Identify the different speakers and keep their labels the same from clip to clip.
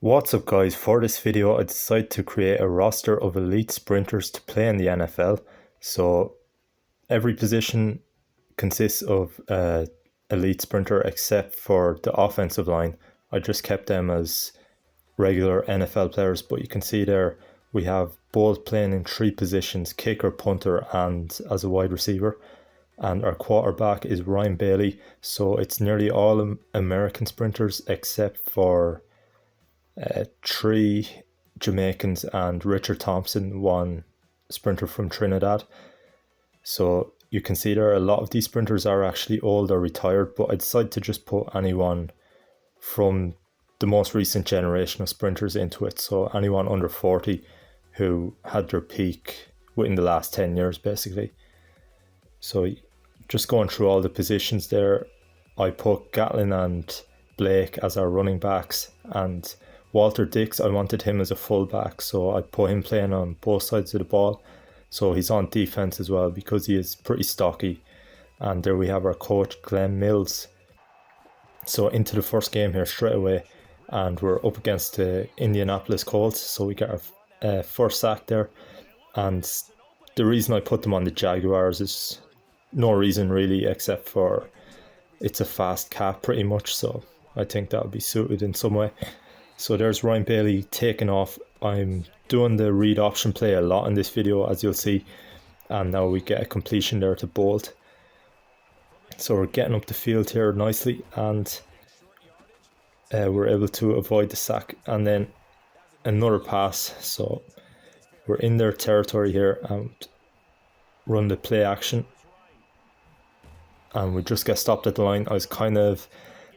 Speaker 1: What's up guys, for this video I decided to create a roster of elite sprinters to play in the NFL. So every position consists of elite sprinter except for the offensive line. I just kept them as regular NFL players, but you can see there we have both playing in three positions: kicker, punter and as a wide receiver. And our quarterback is Ryan Bailey, so it's nearly all American sprinters except for three Jamaicans and Richard Thompson, one sprinter from Trinidad. So you can see there a lot of these sprinters are actually old or retired, but I decided to just put anyone from the most recent generation of sprinters into it. So anyone under 40 who had their peak within the last 10 years basically. So just going through all the positions there, I put Gatlin and Blake as our running backs, and Walter Dix, I wanted him as a fullback, so I put him playing on both sides of the ball. So he's on defense as well because he is pretty stocky. And there we have our coach, Glenn Mills. So into the first game here straight away, and we're up against the Indianapolis Colts. So we get our first sack there. And the reason I put them on the Jaguars is no reason really, except for it's a fast cap pretty much. So I think that would be suited in some way. So there's Ryan Bailey taking off. I'm doing the read option play a lot in this video, as you'll see. And now we get a completion there to Bolt. So we're getting up the field here nicely, and we're able to avoid the sack. And then another pass. So we're in their territory here and run the play action. And we just get stopped at the line. I was kind of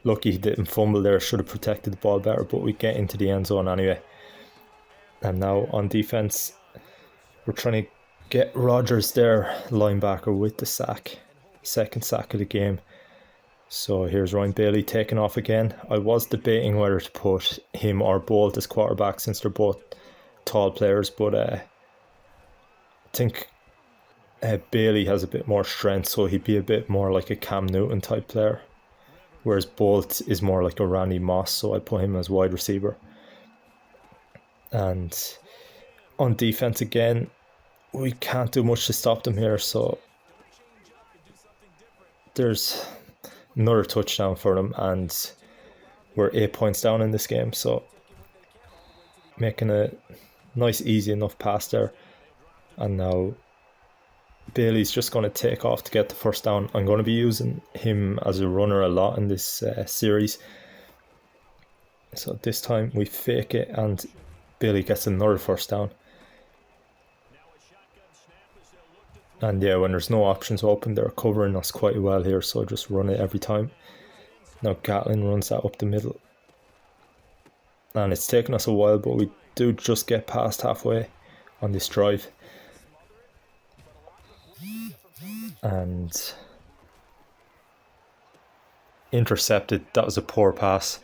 Speaker 1: lucky he didn't fumble there, should have protected the ball better, but we get into the end zone anyway. And now on defense, we're trying to get Rodgers there, linebacker, with the sack. Second sack of the game. So here's Ryan Bailey taking off again. I was debating whether to put him or Bolt as quarterback since they're both tall players, but I think Bailey has a bit more strength, so he'd be a bit more like a Cam Newton type player. Whereas Bolt is more like a Randy Moss, so I put him as wide receiver. And on defense again, we can't do much to stop them here, so there's another touchdown for them, and we're 8 points down in this game, so making a nice easy enough pass there. And now Bailey's just going to take off to get the first down. I'm going to be using him as a runner a lot in this series. So this time we fake it and Bailey gets another first down. And yeah, when there's no options open, they're covering us quite well here, so just run it every time. Now Gatlin runs that up the middle. And it's taken us a while, but we do just get past halfway on this drive. And intercepted. That was a poor pass.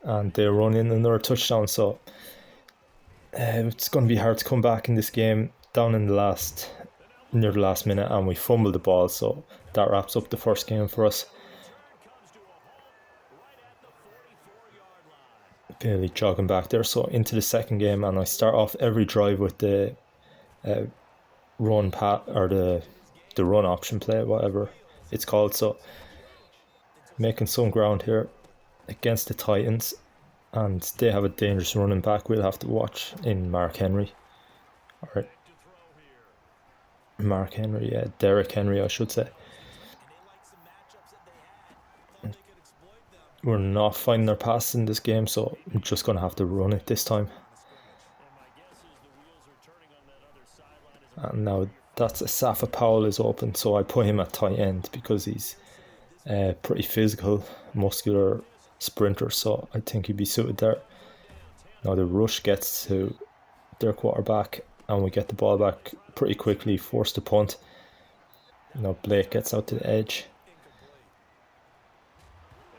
Speaker 1: And they run in another touchdown, so it's going to be hard to come back in this game. Down in the near the last minute, and we fumbled the ball, so that wraps up the first game for us. Barely jogging back there, so into the second game, and I start off every drive with the run pat, or the run option play, whatever it's called. So making some ground here against the Titans, and they have a dangerous running back we'll have to watch in Mark Henry. Alright. Mark Henry, yeah, Derrick Henry I should say. We're not finding our pass in this game, so I'm just going to have to run it this time. And now that's Asafa Powell is open, so I put him at tight end because he's pretty physical, muscular sprinter, so I think he'd be suited there. Now the rush gets to their quarterback, and we get the ball back pretty quickly, force the punt. Now Blake gets out to the edge.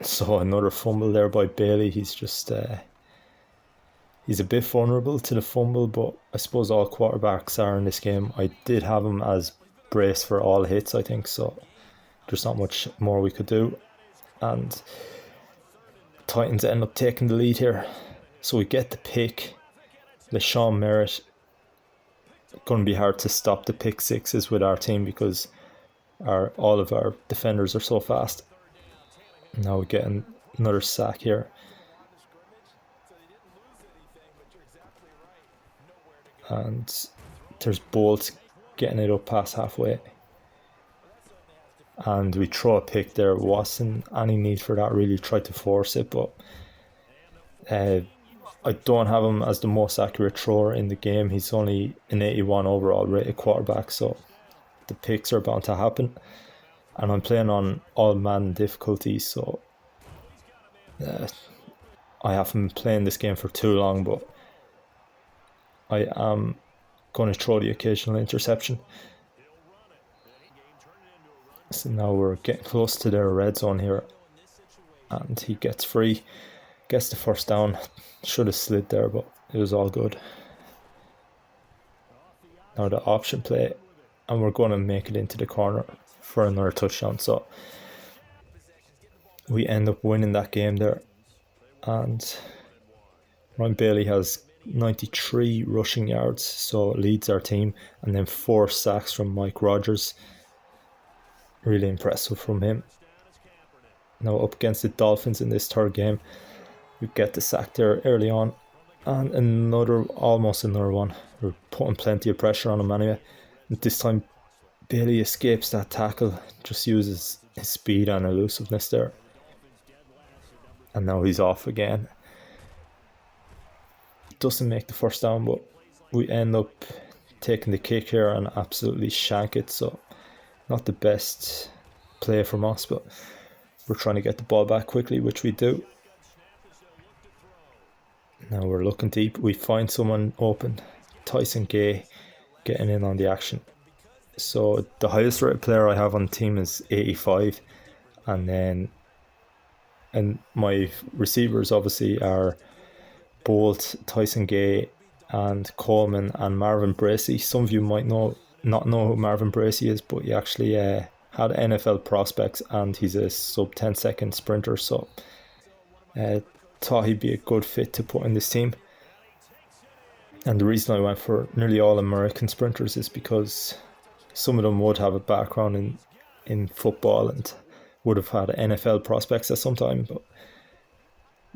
Speaker 1: So another fumble there by Bailey. He's just he's a bit vulnerable to the fumble, but I suppose all quarterbacks are in this game. I did have him as brace for all hits, I think, so there's not much more we could do. and Titans end up taking the lead here. So we get the pick. LeSean Merritt. Going to be hard to stop the pick sixes with our team because all of our defenders are so fast. Now we get another sack here. And there's Bolt getting it up past halfway. And we throw a pick there. Wasn't any need for that, really. Tried to force it, but I don't have him as the most accurate thrower in the game. He's only an 81 overall rated quarterback, so the picks are bound to happen. And I'm playing on all Madden difficulty, so I haven't been playing this game for too long, but I am going to throw the occasional interception. So now we're getting close to their red zone here, and he gets free, gets the first down. Should have slid there, but it was all good. Now the option play, and we're going to make it into the corner for another touchdown. So we end up winning that game there, and Ryan Bailey has 93 rushing yards, so leads our team, and then 4 sacks from Mike Rogers. Really impressive from him. Now up against the Dolphins in this third game, we get the sack there early on, and almost another one. We're putting plenty of pressure on him anyway. And this time Bailey escapes that tackle, just uses his speed and elusiveness there. And now he's off again. Doesn't make the first down, but we end up taking the kick here and absolutely shank it. So not the best play from us, but we're trying to get the ball back quickly, which we do. Now we're looking deep. We find someone open. Tyson Gay getting in on the action. So the highest rated player I have on the team is 85. And my receivers obviously are Bolt, Tyson Gay, and Coleman and Marvin Bracey. Some of you might not know who Marvin Bracey is, but he actually had NFL prospects, and he's a sub 10-second sprinter, so thought he'd be a good fit to put in this team. And the reason I went for nearly all American sprinters is because some of them would have a background in football and would have had NFL prospects at some time, but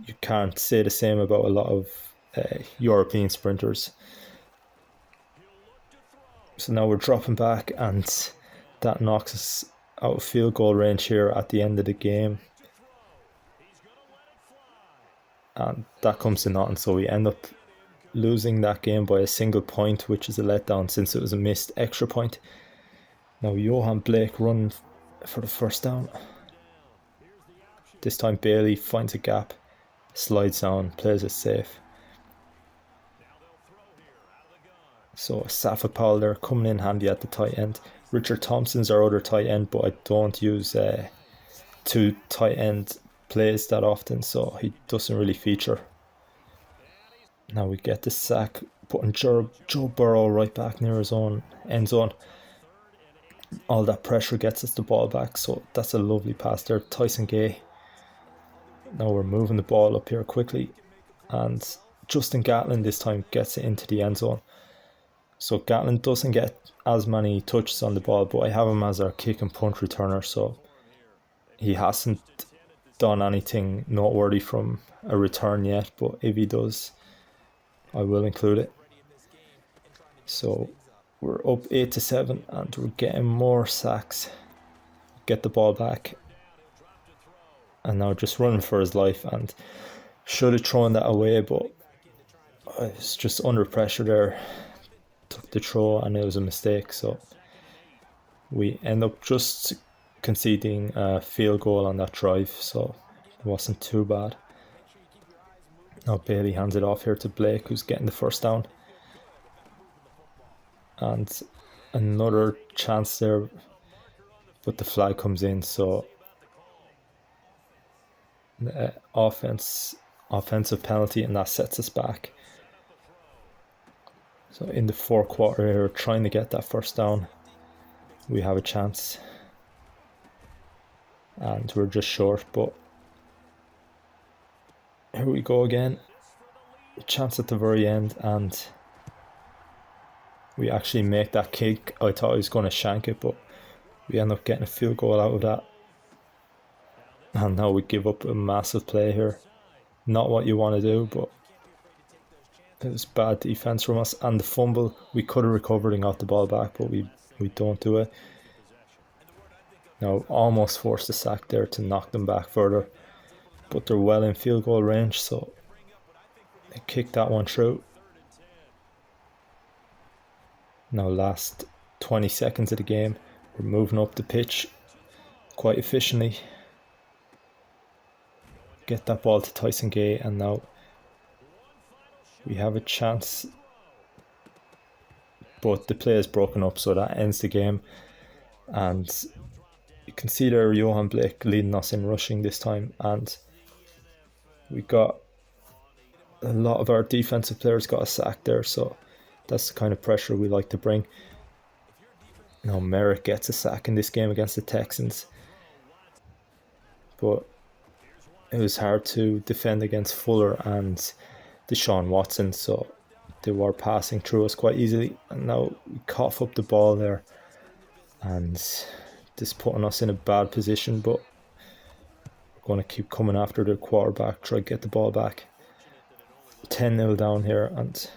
Speaker 1: you can't say the same about a lot of European sprinters. So now we're dropping back, and that knocks us out of field goal range here at the end of the game. And that comes to nothing, so we end up losing that game by a single point, which is a letdown since it was a missed extra point. Now Johan Blake running for the first down. This time Bailey finds a gap, slides down, plays it safe. So Safa Powell there coming in handy at the tight end. Richard Thompson's our other tight end, but I don't use 2 tight end plays that often, so he doesn't really feature. Now we get the sack, putting Joe Burrow right back near his own end zone. All that pressure gets us the ball back, so that's a lovely pass there. Tyson Gay. Now we're moving the ball up here quickly, and Justin Gatlin this time gets it into the end zone. So Gatlin doesn't get as many touches on the ball, but I have him as our kick and punt returner, so he hasn't done anything noteworthy from a return yet, but if he does, I will include it. So we're up 8-7, and we're getting more sacks. Get the ball back, and now just running for his life, and should have thrown that away, but I was just under pressure there. Took the throw and it was a mistake, so we end up just conceding a field goal on that drive, so it wasn't too bad. Now Bailey hands it off here to Blake, who's getting the first down, and another chance there, but the flag comes in, so the offensive penalty, and that sets us back. So in the fourth quarter here, trying to get that first down, we have a chance. and we're just short. But here we go again. A chance at the very end, and we actually make that kick. I thought I was going to shank it, but we end up getting a field goal out of that. And now we give up a massive play here. Not what you want to do, but it was bad defense from us. And the fumble, we could have recovered and got the ball back, but we don't do it. Now, almost forced a sack there to knock them back further, but they're well in field goal range, so they kicked that one through. Now, last 20 seconds of the game, we're moving up the pitch quite efficiently. Get that ball to Tyson Gay, and now we have a chance, but the play is broken up, so that ends the game. And you can see there Johan Blake leading us in rushing this time, and we got a lot of our defensive players got a sack there, so that's the kind of pressure we like to bring. Now Merrick gets a sack in this game against the Texans, but it was hard to defend against Fuller and Deshaun Watson, so they were passing through us quite easily. And now we cough up the ball there, and this putting us in a bad position, but we're going to keep coming after the quarterback, try to get the ball back. 10-0 down here, and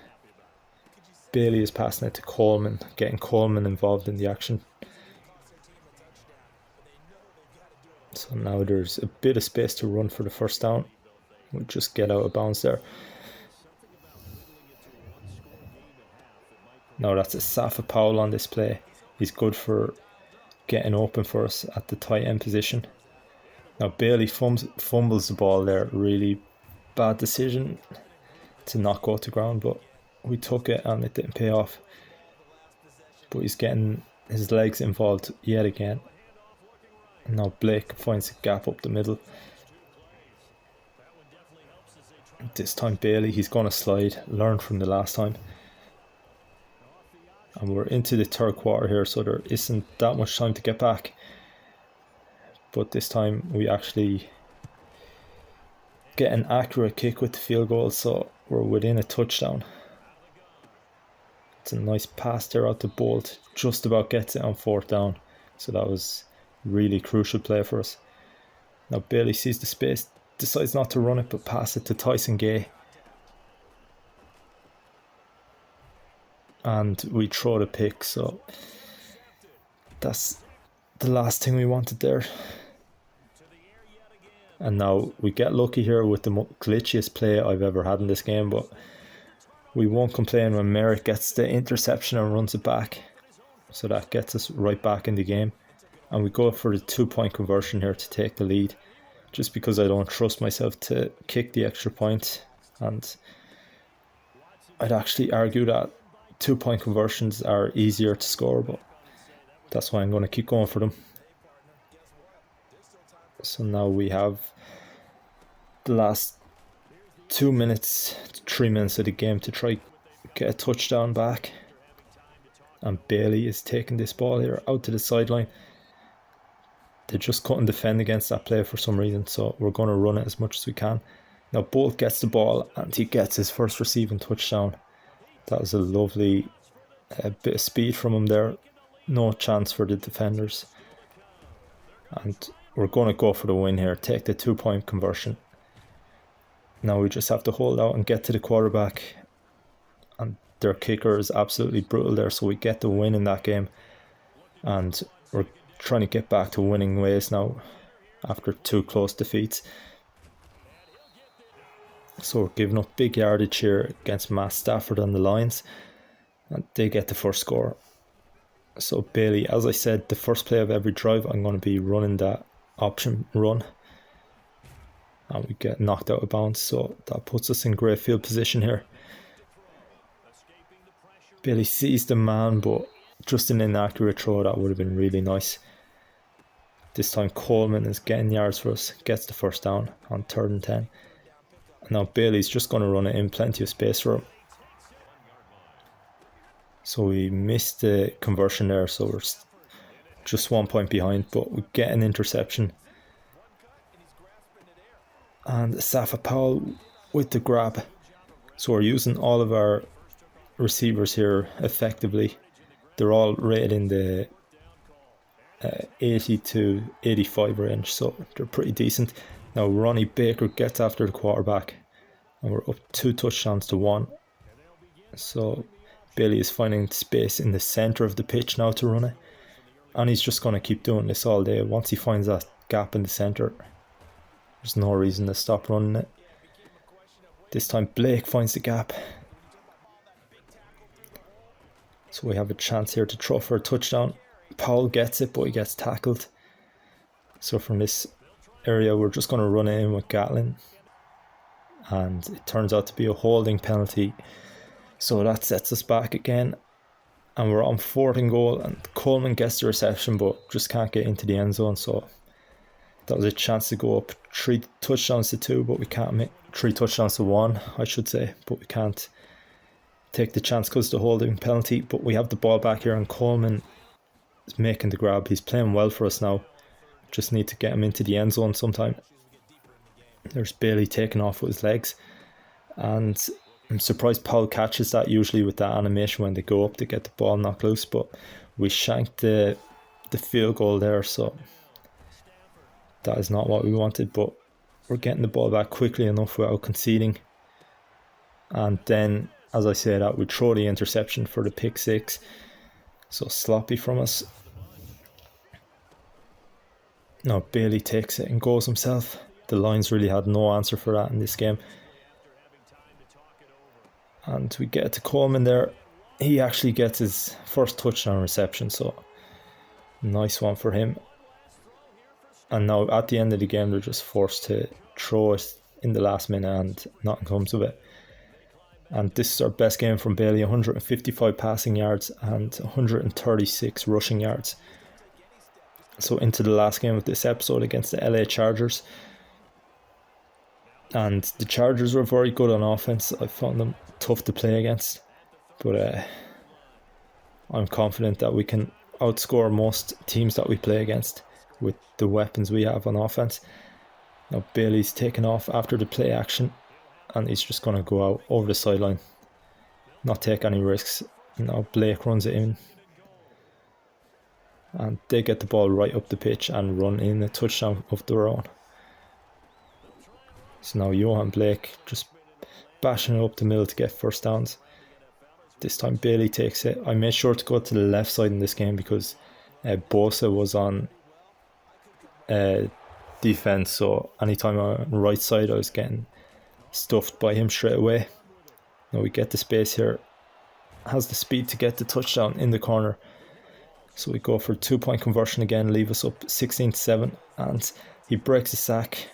Speaker 1: Bailey is passing it to Coleman, getting Coleman involved in the action. So now there's a bit of space to run for the first down. We'll just get out of bounds there. Now that's a Safa Powell on this play. He's good for getting open for us at the tight end position. Now Bailey fumbles the ball there. Really bad decision to not go to ground, but we took it and it didn't pay off. But he's getting his legs involved yet again. Now Blake finds a gap up the middle. This time Bailey, he's going to slide, learn from the last time. And we're into the third quarter here, so there isn't that much time to get back. But this time we actually get an accurate kick with the field goal, so we're within a touchdown. It's a nice pass there out to Bolt, just about gets it on fourth down. So that was really crucial play for us. Now Bailey sees the space, decides not to run it but pass it to Tyson Gay, and we throw the pick. So that's the last thing we wanted there. And now we get lucky here with the glitchiest play I've ever had in this game, but we won't complain when Merrick gets the interception and runs it back. So that gets us right back in the game. And we go for the 2-point conversion here to take the lead, just because I don't trust myself to kick the extra point. And I'd actually argue that 2-point conversions are easier to score, but that's why I'm going to keep going for them. So now we have the last 2 minutes, 3 minutes of the game to try get a touchdown back. And Bailey is taking this ball here out to the sideline. They just couldn't defend against that play for some reason, so we're going to run it as much as we can. Now Bolt gets the ball and he gets his first receiving touchdown. That was a lovely bit of speed from him there. No chance for the defenders. And we're going to go for the win here, take the 2-point conversion. Now we just have to hold out and get to the quarterback. And their kicker is absolutely brutal there, so we get the win in that game. And we're trying to get back to winning ways now after 2 close defeats. So we're giving up big yardage here against Matt Stafford and the Lions, and they get the first score. So Bailey, as I said, the first play of every drive I'm going to be running that option run, and we get knocked out of bounds, so that puts us in great field position here. Bailey sees the man, but just an inaccurate throw. That would have been really nice. This time Coleman is getting yards for us, gets the first down on 3rd and 10. And now Bailey's just going to run it in, plenty of space for him. So we missed the conversion there, so we're just 1 point behind, but we get an interception. and Safa Powell with the grab. So we're using all of our receivers here effectively. They're all rated in the 80 to 85 range, so they're pretty decent. Now Ronnie Baker gets after the quarterback, and we're up 2 touchdowns to 1. So Bailey is finding space in the centre of the pitch now to run it, and he's just going to keep doing this all day. Once he finds that gap in the centre, there's no reason to stop running it. This time Blake finds the gap, so we have a chance here to throw for a touchdown. Powell gets it, but he gets tackled. So from this area, we're just going to run it in with Gatlin, and it turns out to be a holding penalty. So that sets us back again, and we're on 4th and goal, and Coleman gets the reception but just can't get into the end zone. So that was a chance to go up 3 touchdowns to 2, but we can't make 3 touchdowns to 1, I should say, but we can't take the chance because of the holding penalty. But we have the ball back here, and Coleman is making the grab. He's playing well for us now. Just need to get him into the end zone sometime. There's Bailey taking off with his legs, and I'm surprised Powell catches that. Usually with that animation when they go up to get the ball knocked loose, but we shanked the field goal there, so that is not what we wanted. But we're getting the ball back quickly enough without conceding, and then as I say that, we throw the interception for the pick 6. So sloppy from us. Now Bailey takes it and goes himself. The Lions really had no answer for that in this game. And we get to Coleman there. He actually gets his first touchdown reception, so nice one for him. And now at the end of the game, they're just forced to throw it in the last minute and nothing comes of it. And this is our best game from Bailey: 155 passing yards and 136 rushing yards. So into the last game of this episode against the LA Chargers. And the Chargers were very good on offense. I found them tough to play against. But I'm confident that we can outscore most teams that we play against with the weapons we have on offense. Now Bailey's taken off after the play action, and he's just going to go out over the sideline, not take any risks. Now Blake runs it in, and they get the ball right up the pitch and run in a touchdown of their own. So now Johan Blake just bashing it up the middle to get first downs. This time Bailey takes it. I made sure to go to the left side in this game because Bosa was on defense, so anytime on the right side I was getting stuffed by him straight away. Now we get the space here, has the speed to get the touchdown in the corner, so we go for 2-point conversion again, leave us up 16-7, and he breaks a sack,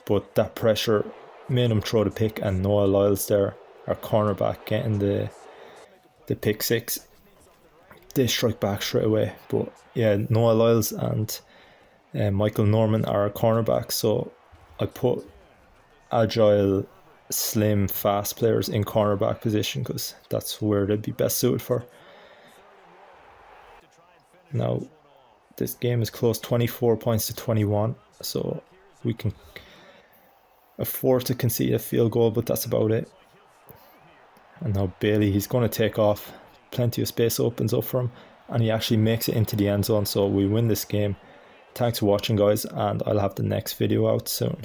Speaker 1: but that pressure made him throw the pick, and Noah Lyles there, our cornerback, getting the pick 6. They strike back straight away, but yeah, Noah Lyles and Michael Norman are our cornerbacks, so I put agile, slim, fast players in cornerback position because that's where they'd be best suited for. Now this game is close, 24 points to 21, so we can afford to concede a field goal, but that's about it. And now Bailey, he's going to take off. Plenty of space opens up for him, and he actually makes it into the end zone, so we win this game. Thanks for watching, guys, and I'll have the next video out soon.